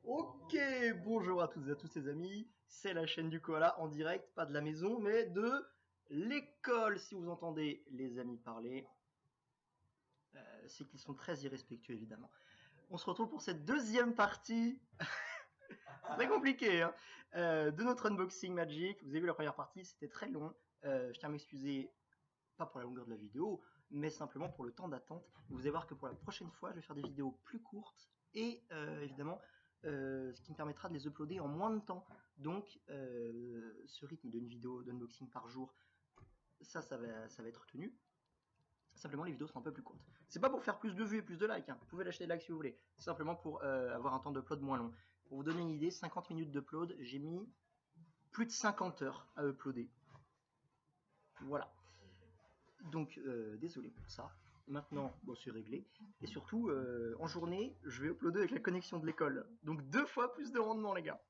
Ok, bonjour à toutes et à tous les amis, c'est la chaîne du Koala en direct, pas de la maison, mais de l'école. Si vous entendez les amis parler, c'est qu'ils sont très irrespectueux évidemment. On se retrouve pour cette deuxième partie, très compliquée, hein, de notre unboxing Magic. Vous avez vu la première partie, c'était très long. Je tiens à m'excuser, pas pour la longueur de la vidéo, mais simplement pour le temps d'attente. Vous allez voir que pour la prochaine fois, je vais faire des vidéos plus courtes et évidemment, ce qui me permettra de les uploader en moins de temps. Donc, ce rythme d'une vidéo d'unboxing par jour, ça va être tenu. Simplement, les vidéos seront un peu plus courtes. C'est pas pour faire plus de vues et plus de likes, hein. Vous pouvez lâcher des likes si vous voulez. C'est simplement pour avoir un temps d'upload moins long. Pour vous donner une idée, 50 minutes d'upload, j'ai mis plus de 50 heures à uploader. Voilà. Donc, désolé pour ça. Maintenant, bon, c'est réglé. Et surtout, en journée, je vais uploader avec la connexion de l'école. Donc, 2 fois plus de rendement, les gars.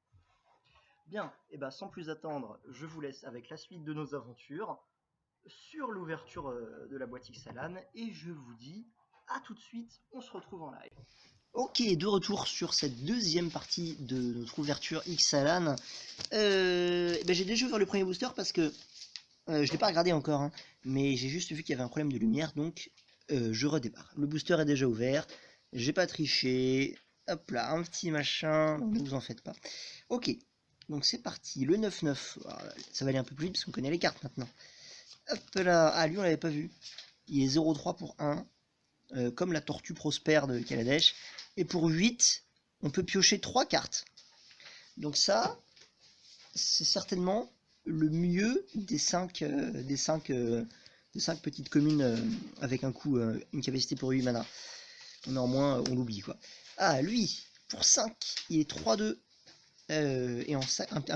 Bien, et ben sans plus attendre, je vous laisse avec la suite de nos aventures sur l'ouverture de la boîte Xalan. Et je vous dis à tout de suite, on se retrouve en live. Ok, de retour sur cette deuxième partie de notre ouverture Xalan. J'ai déjà ouvert le premier booster parce que je ne l'ai pas regardé encore, hein, mais j'ai juste vu qu'il y avait un problème de lumière, donc je redémarre. Le booster est déjà ouvert, j'ai pas triché, hop là, un petit machin, ne vous en faites pas. Ok, donc c'est parti, le 9-9, ça va aller un peu plus vite parce qu'on connaît les cartes maintenant. Hop là, ah lui on l'avait pas vu, il est 0,3 pour 1, comme la tortue prospère de Kaladesh, et pour 8, on peut piocher 3 cartes. Donc ça, c'est certainement le mieux des 5 petites communes avec un coup, une capacité pour 8 mana. Néanmoins, on l'oublie quoi. Ah, lui, pour 5, il est 3-2 et un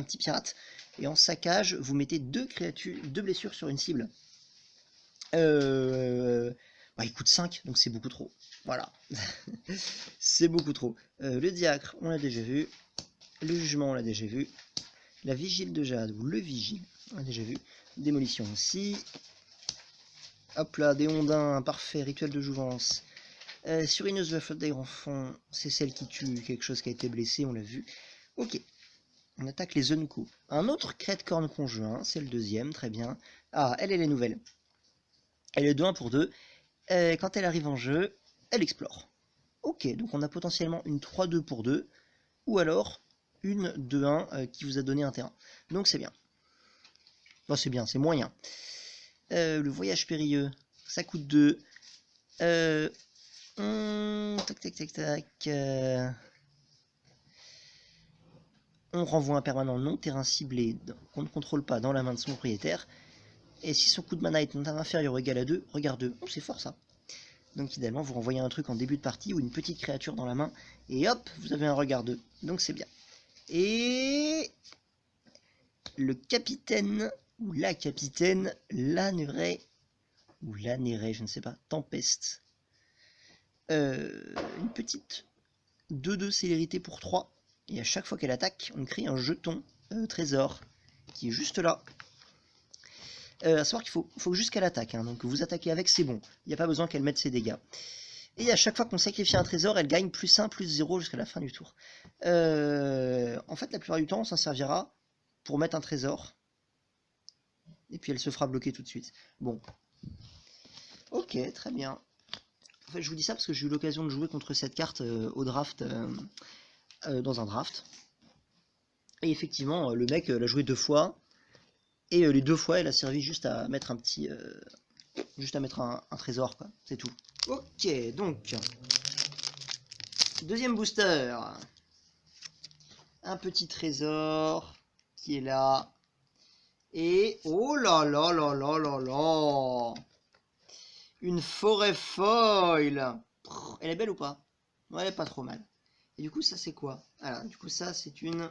petit pirate. Et en saccage, vous mettez 2 blessures sur une cible. Il coûte 5, donc c'est beaucoup trop. Voilà. C'est beaucoup trop. Le diacre, on l'a déjà vu. Le jugement, on l'a déjà vu. La vigile de Jade, ou le vigile, on a déjà vu. Démolition aussi. Hop là, des ondins, parfait, rituel de jouvence. Surineuse de la flotte des grands fonds, c'est celle qui tue quelque chose qui a été blessé, on l'a vu. Ok, on attaque les Unco. Un autre crête corne conjoint, c'est le deuxième, très bien. Ah, elle est nouvelle. Elle est de 1 pour 2. Quand elle arrive en jeu, elle explore. Ok, donc on a potentiellement une 3-2 pour 2, ou alors une 2-1 qui vous a donné un terrain. Donc c'est bien. Bon, c'est bien, c'est moyen. Le voyage périlleux, ça coûte 2. Tac, tac, tac, tac. On renvoie un permanent non terrain ciblé qu'on ne contrôle pas dans la main de son propriétaire. Et si son coût de mana est inférieur ou égal à 2, regarde 2. Oh, c'est fort ça. Donc idéalement, vous renvoyez un truc en début de partie ou une petite créature dans la main. Et hop, vous avez un regard 2. Donc c'est bien. Et le capitaine, ou la capitaine, l'Anéray, ou l'Anéray, je ne sais pas, Tempeste. Une petite 2-2 célérité pour 3. Et à chaque fois qu'elle attaque, on crée un jeton trésor qui est juste là. À savoir qu'il faut juste qu'elle attaque, hein, donc vous attaquez avec, c'est bon. Il n'y a pas besoin qu'elle mette ses dégâts. Et à chaque fois qu'on sacrifie un trésor, elle gagne plus 1, plus 0 jusqu'à la fin du tour. En fait, la plupart du temps, on s'en servira pour mettre un trésor. Et puis elle se fera bloquer tout de suite. Bon. Ok, très bien. En fait, je vous dis ça parce que j'ai eu l'occasion de jouer contre cette carte au draft, dans un draft. Et effectivement, le mec l'a joué 2 fois. Et les 2 fois, elle a servi juste à mettre un petit... juste à mettre un trésor, quoi. C'est tout. Ok, donc... Deuxième booster. Un petit trésor qui est là. Et... Oh là là là là là là. Une forêt foil. Elle est belle ou pas? Ouais, elle est pas trop mal. Et du coup, ça c'est quoi? Alors, du coup, ça c'est une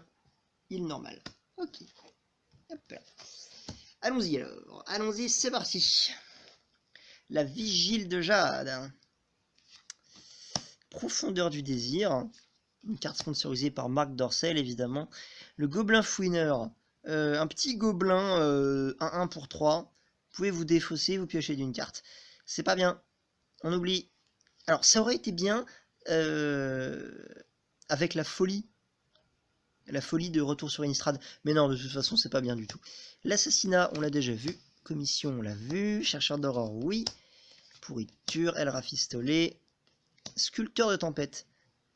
île normale. Ok. Hop là. Allons-y alors. Allons-y, c'est parti. La vigile de Jade. Profondeur du désir. Une carte sponsorisée par Marc Dorcel, évidemment. Le gobelin fouineur. Un petit gobelin 1-1 pour 3. Vous pouvez vous défausser, vous piochez d'une carte. C'est pas bien. On oublie. Alors, ça aurait été bien avec la folie La folie de retour sur Innistrad. Mais non, de toute façon, c'est pas bien du tout. L'assassinat, on l'a déjà vu. Commission, on l'a vu. Chercheur d'aurore, oui. Pourriture, El Rafistolé. Sculpteur de tempête.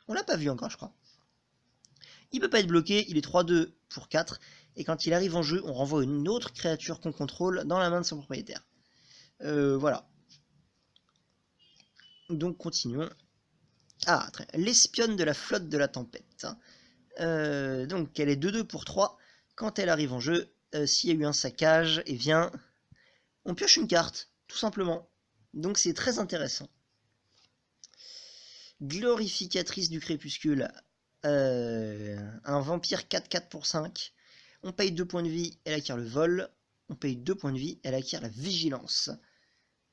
On l'a pas vu encore, je crois. Il peut pas être bloqué, il est 3-2 pour 4. Et quand il arrive en jeu, on renvoie une autre créature qu'on contrôle dans la main de son propriétaire. Voilà. Donc continuons. Ah, très bien. L'espionne de la flotte de la tempête. Donc elle est 2-2 pour 3. Quand elle arrive en jeu, s'il y a eu un saccage, eh bien, on pioche une carte, tout simplement. Donc c'est très intéressant. Glorificatrice du crépuscule. Un vampire 4-4 pour 5. On paye 2 points de vie, elle acquiert le vol. On paye 2 points de vie, elle acquiert la vigilance.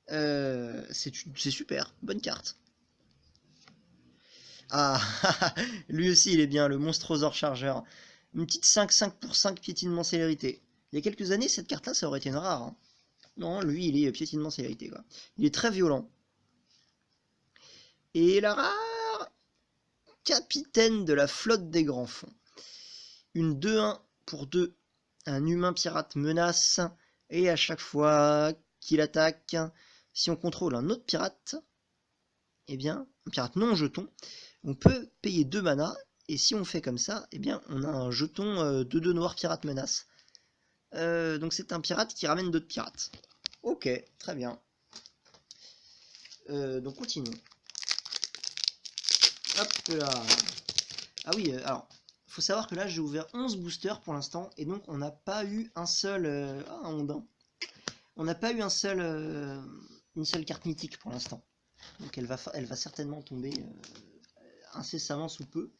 C'est super, bonne carte. Ah, lui aussi il est bien, le Monstrosaure Chargeur. Une petite 5-5 pour 5 piétinement célérité. Il y a quelques années, cette carte-là, ça aurait été une rare. Hein. Non, lui, il est piétinement célérité, quoi. Il est très violent. Et la rare, capitaine de la flotte des grands fonds. Une 2-1 pour 2. Un humain pirate menace. Et à chaque fois qu'il attaque, si on contrôle un autre pirate, eh bien, un pirate non jeton, on peut payer 2 mana. Et si on fait comme ça, eh bien, on a un jeton 2-2 noir pirate menace. Donc c'est un pirate qui ramène d'autres pirates. Ok, très bien. Donc continuons. Hop là. Ah oui, alors, faut savoir que là j'ai ouvert 11 boosters pour l'instant, et donc on n'a pas eu un seul... un ondin. On n'a pas eu une seule carte mythique pour l'instant. Donc elle va certainement tomber incessamment sous peu.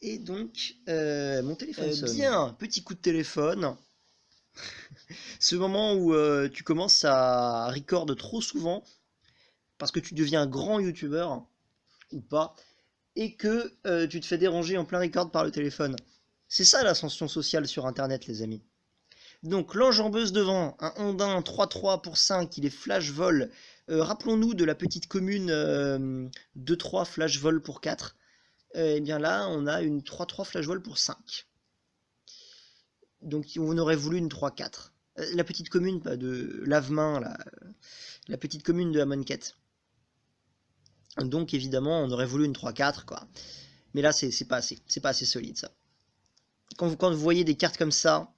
Et donc, mon téléphone sonne. Bien, petit coup de téléphone. Ce moment où tu commences à record trop souvent, parce que tu deviens un grand youtubeur, ou pas, et que tu te fais déranger en plein record par le téléphone. C'est ça l'ascension sociale sur internet, les amis. Donc l'enjambeuse devant, un ondin 3-3 pour 5, il est flash vol. Rappelons-nous de la petite commune 2-3 flash vol pour 4. Et bien là, on a une 3-3 flash vol pour 5. Donc on aurait voulu une 3-4. La petite commune de Lavemain, la petite commune de Amonkhet. Donc évidemment, on aurait voulu une 3-4, quoi. Mais là, c'est pas assez solide, ça. Quand vous voyez des cartes comme ça,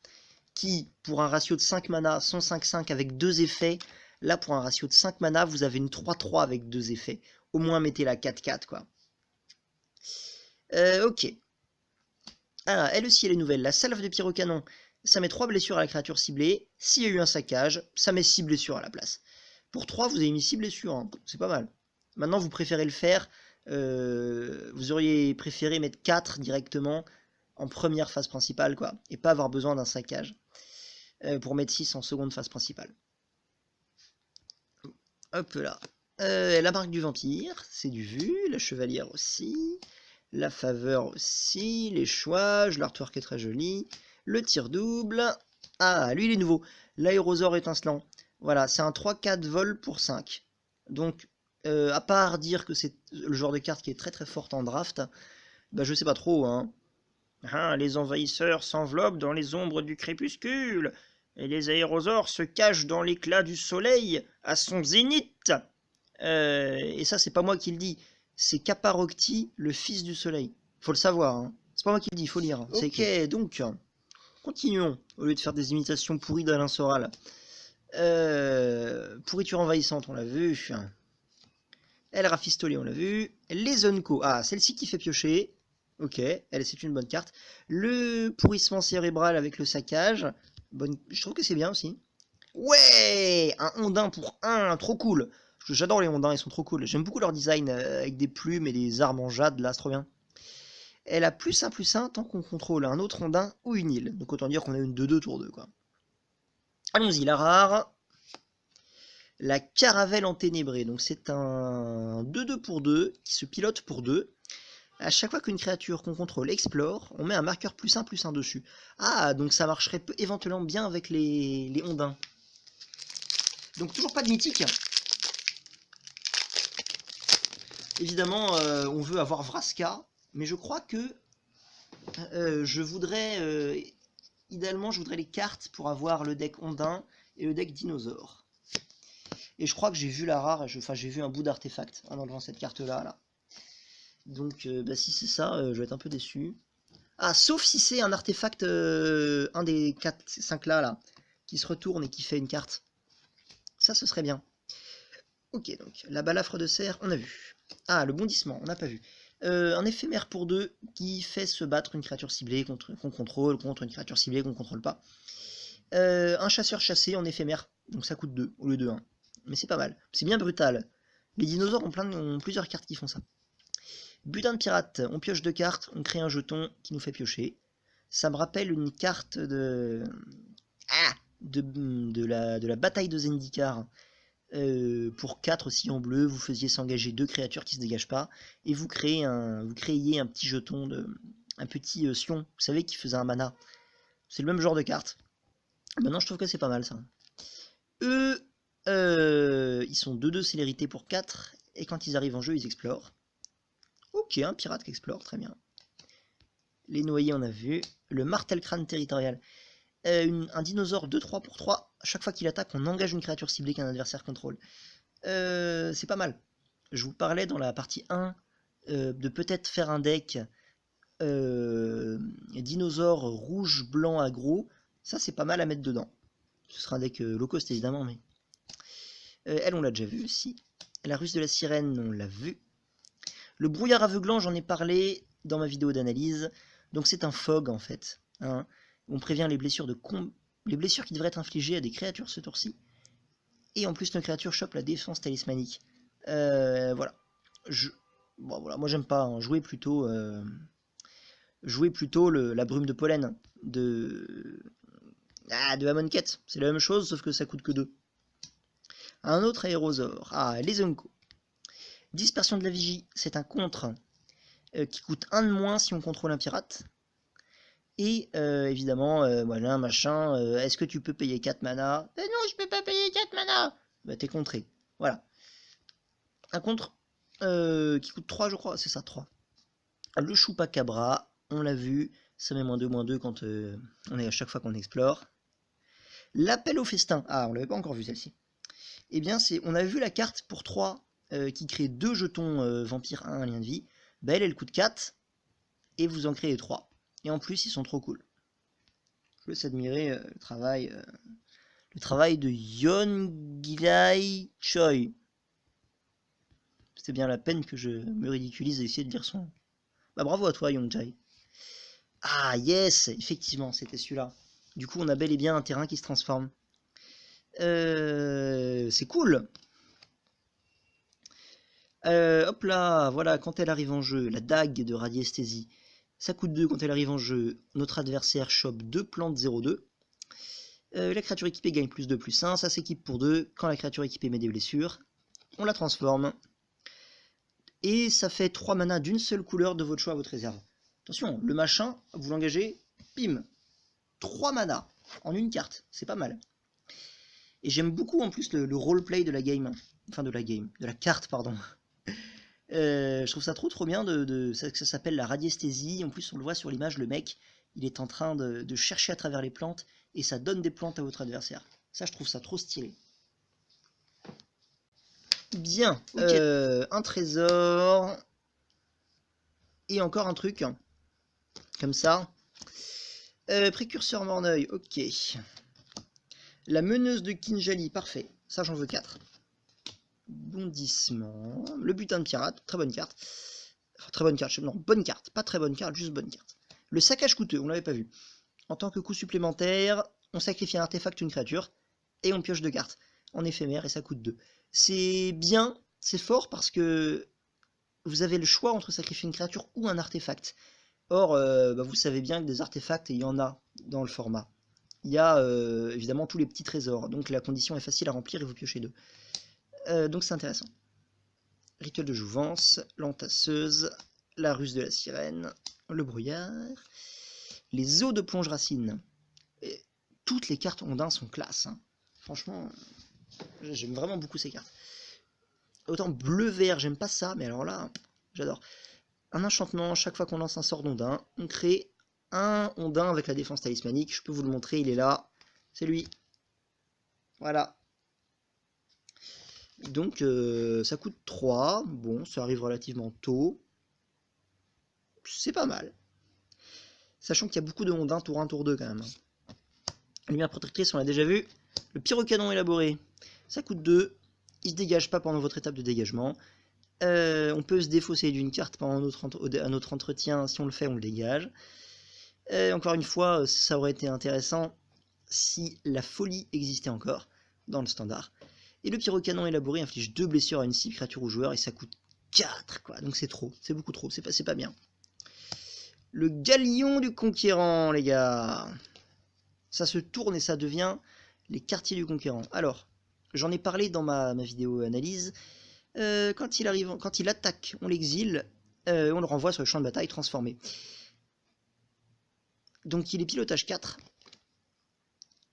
qui, pour un ratio de 5 mana, sont 5-5 avec 2 effets, là, pour un ratio de 5 mana, vous avez une 3-3 avec 2 effets. Au moins, mettez la 4-4, quoi. Ok. Ah, elle aussi, elle est nouvelle. La salve de pyrocanon, ça met 3 blessures à la créature ciblée. S'il y a eu un saccage, ça met 6 blessures à la place. Pour 3, vous avez mis 6 blessures, hein. C'est pas mal. Maintenant, vous préférez le faire. Vous auriez préféré mettre 4 directement en première phase principale, quoi. Et pas avoir besoin d'un saccage. Pour mettre 6 en seconde phase principale. Hop là. La marque du vampire, c'est du vu. La chevalière aussi. La faveur aussi. Les chouages. L'artwork est très joli. Le tir double. Ah, lui il est nouveau. L'aérosaure étincelant. Voilà, c'est un 3-4 vol pour 5. Donc, à part dire que c'est le genre de carte qui est très très forte en draft, bah je sais pas trop, hein. Ah, les envahisseurs s'enveloppent dans les ombres du crépuscule, et les aérosaures se cachent dans l'éclat du soleil à son zénith. Et ça, c'est pas moi qui le dis, c'est Caparocti, le fils du soleil. Faut le savoir, hein. C'est pas moi qui le dis, il faut lire. Ok, donc, continuons, au lieu de faire des imitations pourries d'Alain Soral. Pourriture envahissante, on l'a vu. Elle rafistolée, on l'a vu. Les Unco, ah, celle-ci qui fait piocher. Ok, c'est une bonne carte. Le pourrissement cérébral avec le saccage. Je trouve que c'est bien aussi. Ouais, un ondin pour 1, trop cool. J'adore les ondins, ils sont trop cool. J'aime beaucoup leur design avec des plumes et des armes en jade, là, c'est trop bien. Elle a +1/+1 tant qu'on contrôle un autre ondin ou une île. Donc autant dire qu'on a une 2-2 tour 2, quoi. Allons-y, la rare. La caravelle enténébrée. Donc c'est un 2-2 pour 2 qui se pilote pour 2. À chaque fois qu'une créature qu'on contrôle explore, on met un marqueur +1/+1 dessus. Ah, donc ça marcherait éventuellement bien avec les ondins. Donc toujours pas de mythique. Évidemment, on veut avoir Vraska, mais je crois que Je voudrais, idéalement, je voudrais les cartes pour avoir le deck Ondin et le deck Dinosaure. Et je crois que j'ai vu la rare, enfin j'ai vu un bout d'artefact en enlevant cette carte-là. Là. Donc bah, si c'est ça, je vais être un peu déçu. Ah, sauf si c'est un artefact, un des 4, 5 là, qui se retourne et qui fait une carte. Ça, ce serait bien. Ok, donc la balafre de serre, on a vu. Ah, le bondissement, on n'a pas vu. Un éphémère pour 2 qui fait se battre une créature ciblée qu'on contrôle contre une créature ciblée qu'on contrôle pas. Un chasseur chassé en éphémère, donc ça coûte 2 au lieu de 1. Mais c'est pas mal, c'est bien brutal. Les dinosaures ont plusieurs cartes qui font ça. Butin de pirate, on pioche 2 cartes, on crée un jeton qui nous fait piocher. Ça me rappelle une carte de... Ah de la bataille de Zendikar. Pour 4 aussi en bleu, vous faisiez s'engager 2 créatures qui se dégagent pas, et vous créiez un petit jeton, un petit Sion, vous savez, qui faisait un mana. C'est le même genre de carte. Maintenant, je trouve que c'est pas mal ça. Eux, ils sont 2-2 célérité pour 4, et quand ils arrivent en jeu, ils explorent. Ok, un pirate qui explore, très bien. Les noyés, on a vu. Le martel crâne territorial. Un dinosaure 2-3 pour 3. Chaque fois qu'il attaque, on engage une créature ciblée qu'un adversaire contrôle. C'est pas mal. Je vous parlais dans la partie 1 de peut-être faire un deck dinosaure rouge, blanc, aggro. Ça, c'est pas mal à mettre dedans. Ce sera un deck low cost évidemment, mais. Elle, on l'a déjà vu aussi. La ruse de la sirène, on l'a vu. Le brouillard aveuglant, j'en ai parlé dans ma vidéo d'analyse. Donc c'est un fog en fait. Hein. On prévient les blessures les blessures qui devraient être infligées à des créatures ce tour-ci. Et en plus, nos créatures chopent la défense talismanique. Voilà. Bon, voilà. Moi, j'aime pas. Hein. Jouer plutôt la brume de pollen de Amonkhet. C'est la même chose, sauf que ça coûte que 2. Un autre aérosaure. Ah, les Unco. Dispersion de la vigie. C'est un contre qui coûte 1 de moins si on contrôle un pirate. Et évidemment, voilà, machin, est-ce que tu peux payer 4 mana? Non, je peux pas payer 4 mana. Bah, t'es contré. Voilà. Un contre qui coûte 3, je crois. C'est ça, 3. Le Chupacabra, on l'a vu. Ça met -2/-2 quand on est à chaque fois qu'on explore. L'appel au festin. Ah, on l'avait pas encore vu celle-ci. Eh bien, on a vu la carte pour 3 qui crée 2 jetons vampire 1, lien de vie. Bah, elle coûte 4. Et vous en créez 3. Et en plus, ils sont trop cool. Je laisse admirer le travail de Yeongjae Choi. C'était bien la peine que je me ridiculise à essayer de dire son nom. Bah bravo à toi, Yeongjae. Ah yes, effectivement, c'était celui-là. Du coup, on a bel et bien un terrain qui se transforme. C'est cool. Hop là, voilà, quand elle arrive en jeu, la dague de radiesthésie. Ça coûte 2 quand elle arrive en jeu. Notre adversaire chope 2 plantes 0-2. La créature équipée gagne +2/+1. Ça s'équipe pour 2. Quand la créature équipée met des blessures, on la transforme. Et ça fait 3 manas d'une seule couleur de votre choix à votre réserve. Attention, le machin, vous l'engagez, bim 3 manas en une carte. C'est pas mal. Et j'aime beaucoup en plus le roleplay de la game. Enfin de la carte, pardon. Je trouve ça trop bien, ça s'appelle la radiesthésie. En plus, on le voit sur l'image, le mec, il est en train de chercher à travers les plantes et ça donne des plantes à votre adversaire. Ça, je trouve ça trop stylé. Bien, okay. Un trésor et encore un truc comme ça. Précurseur Morneuil, ok. La meneuse de Kinjali, parfait. Ça, j'en veux 4. Bondissement. Le butin de pirate, très bonne carte. Enfin, très bonne carte, non, bonne carte. Pas très bonne carte, juste bonne carte. Le saccage coûteux, on l'avait pas vu. En tant que coût supplémentaire, on sacrifie un artefact ou une créature, et on pioche 2 cartes en éphémère, et ça coûte 2. C'est bien, c'est fort, parce que vous avez le choix entre sacrifier une créature ou un artefact. Or, bah, vous savez bien que des artefacts, il y en a dans le format. Il y a évidemment tous les petits trésors, donc la condition est facile à remplir et vous piochez 2. Donc c'est intéressant. Rituel de jouvence, l'entasseuse, la ruse de la sirène, le brouillard, les eaux de plonge racine. Et toutes les cartes ondins sont classe. Hein. Franchement, j'aime vraiment beaucoup ces cartes. Autant bleu-vert, j'aime pas ça, mais alors là, j'adore. Un enchantement, chaque fois qu'on lance un sort d'ondin, on crée un Ondin avec la défense talismanique. Je peux vous le montrer, il est là. C'est lui. Voilà. Donc ça coûte 3. Bon, ça arrive relativement tôt. C'est pas mal. Sachant qu'il y a beaucoup de Ondins tour 1, tour 2 quand même. Lumière protectrice, on l'a déjà vu. Le pyrocanon élaboré, ça coûte 2. Il se dégage pas pendant votre étape de dégagement. On peut se défausser d'une carte pendant notre entretien. Si on le fait, on le dégage. Encore une fois, ça aurait été intéressant si la folie existait encore dans le standard. Et le pyrocanon élaboré inflige 2 blessures à une cible, créature ou joueur, et ça coûte 4, quoi. Donc c'est trop, c'est beaucoup trop, c'est pas bien. Le galion du conquérant, les gars. Ça se tourne et ça devient les quartiers du conquérant. Alors, j'en ai parlé dans ma vidéo analyse. Quand il attaque, on l'exile, on le renvoie sur le champ de bataille transformé. Donc il est pilotage 4.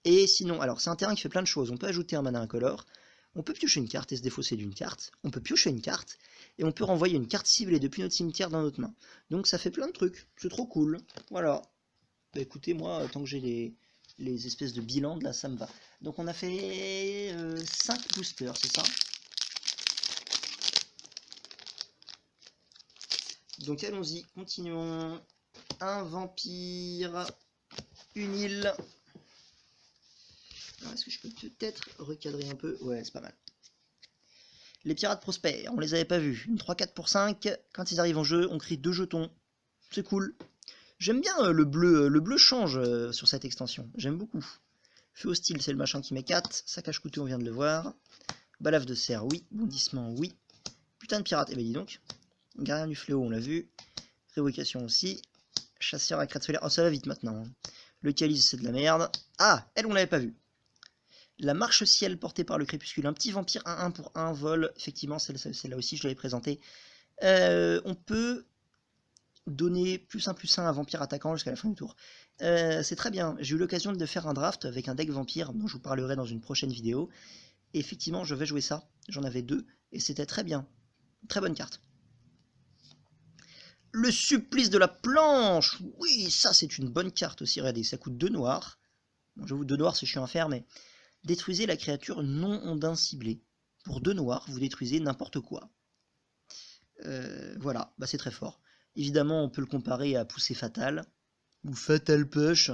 Et sinon, alors c'est un terrain qui fait plein de choses. On peut ajouter un mana incolore, on peut piocher une carte et se défausser d'une carte, on peut piocher une carte, et on peut renvoyer une carte ciblée depuis notre cimetière dans notre main. Donc ça fait plein de trucs, c'est trop cool. Voilà. Bah écoutez, moi, tant que j'ai les espèces de bilans, là, ça me va. Donc on a fait 5 boosters, c'est ça? Donc allons-y, continuons. Un vampire, une île. Est-ce que je peux peut-être recadrer un peu? Ouais, c'est pas mal. Les pirates prospèrent, on les avait pas vus. Une 3-4 pour 5. Quand ils arrivent en jeu, on crie 2 jetons. C'est cool. J'aime bien le bleu. Le bleu change sur cette extension. J'aime beaucoup. Feu hostile, c'est le machin qui met 4. Sac à couteau, on vient de le voir. Balafre de cerf, oui. Bondissement, oui. Putain de pirate, eh ben dis donc. Gardien du fléau, on l'a vu. Révocation aussi. Chasseur à crête solaire. Oh, ça va vite maintenant. Le calice, c'est de la merde. Ah, elle, on l'avait pas vu. La marche ciel portée par le crépuscule. Un petit vampire 1-1 pour 1 vol. Effectivement, celle-là aussi, je l'avais présenté. On peut donner +1/+1 à un vampire attaquant jusqu'à la fin du tour. C'est très bien. J'ai eu l'occasion de faire un draft avec un deck vampire, dont je vous parlerai dans une prochaine vidéo. Et effectivement, je vais jouer ça. J'en avais 2. Et c'était très bien. Très bonne carte. Le supplice de la planche. Oui, ça c'est une bonne carte aussi. Regardez, ça coûte 2 noirs. Bon, j'avoue, 2 noirs c'est chiant à faire, mais... Détruisez la créature non ondin ciblée. Pour 2 noirs, vous détruisez n'importe quoi. Voilà, bah c'est très fort. Évidemment, on peut le comparer à Poussée Fatale. Ou Fatal Push.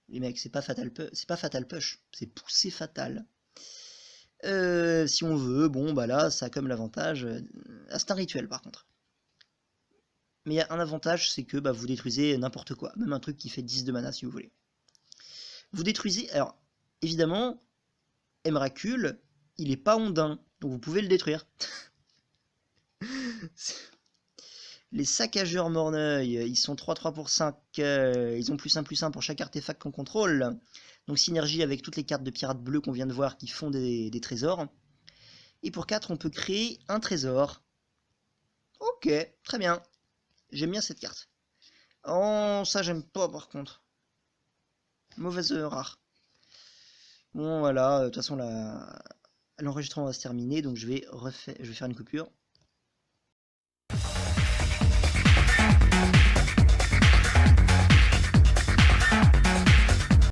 Les mecs, c'est pas Fatal Push, c'est Poussée Fatale. Si on veut, bon bah là, ça a comme l'avantage... c'est un rituel par contre. Mais il y a un avantage, c'est que bah, vous détruisez n'importe quoi. Même un truc qui fait 10 de mana si vous voulez. Vous détruisez... Alors, évidemment, Emrakul, il est pas ondin. Donc vous pouvez le détruire. Les saccageurs Morneuil, ils sont 3-3 pour 5. Ils ont +1/+1 pour chaque artefact qu'on contrôle. Donc synergie avec toutes les cartes de pirates bleus qu'on vient de voir qui font des trésors. Et pour 4, on peut créer un trésor. Ok, très bien. J'aime bien cette carte. Oh, ça j'aime pas par contre. Mauvaise rare. Bon voilà, de toute façon l'enregistrement va se terminer, donc je vais faire une coupure.